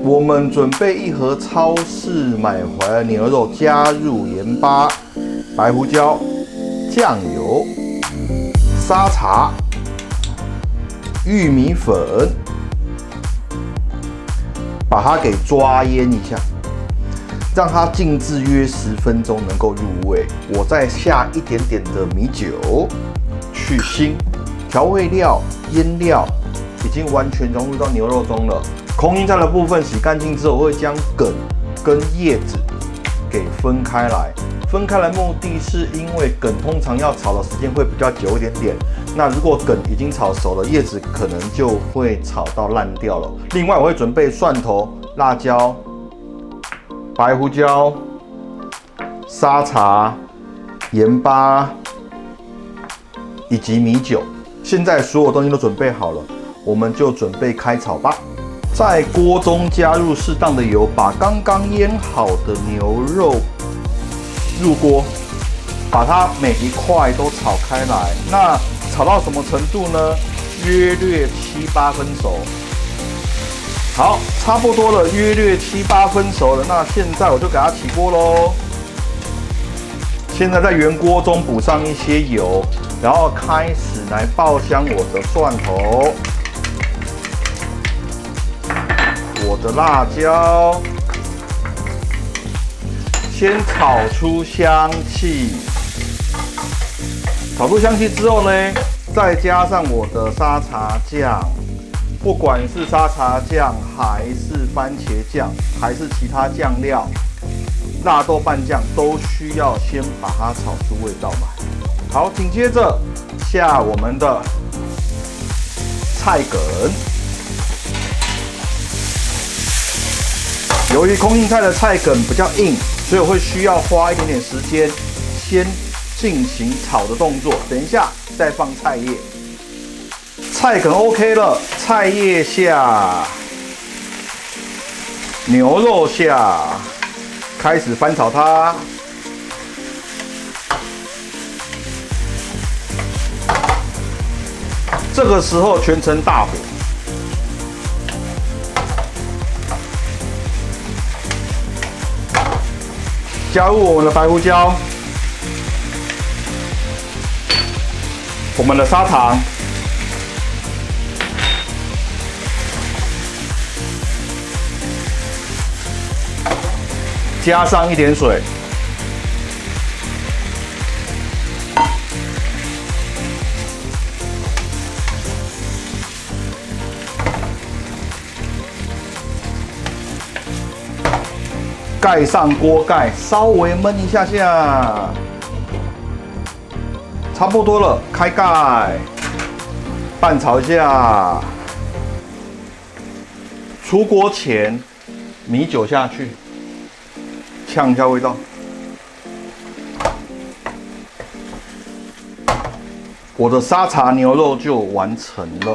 我们准备一盒超市买回来的牛肉，加入盐巴、白胡椒、酱油、沙茶、玉米粉，把它给抓腌一下，让它静置约10分钟，能够入味。我再下一点点的米酒去腥，调味料、腌料已经完全融入到牛肉中了。空心菜的部分洗干净之后，我会将梗跟叶子给分开来。分开来目的是因为梗通常要炒的时间会比较久一点点。那如果梗已经炒熟了，叶子可能就会炒到烂掉了。另外，我会准备蒜头、辣椒、白胡椒、沙茶、盐巴以及米酒。现在所有东西都准备好了，我们就准备开炒吧。在锅中加入适当的油，把刚刚腌好的牛肉入锅，把它每一块都炒开来。那炒到什么程度呢？约略7、8分熟。好，差不多了，约略7、8分熟了。那现在我就给它起锅喽。现在在原锅中补上一些油，然后开始来爆香我的蒜头。我的辣椒，先炒出香气，炒出香气之后呢，再加上我的沙茶酱，不管是沙茶酱还是番茄酱，还是其他酱料，辣豆瓣酱都需要先把它炒出味道来。好，紧接着下我们的菜梗。由于空心菜的菜梗比较硬，所以我会需要花一点点时间，先进行炒的动作。等一下再放菜叶。菜梗 OK 了，菜叶下，牛肉下，开始翻炒它。这个时候全程大火。加入我们的白胡椒，我们的砂糖，加上一点水，盖上锅盖，稍微焖一下下，差不多了，开盖，拌炒一下。出锅前，米酒下去，呛一下味道。我的沙茶牛肉就完成了。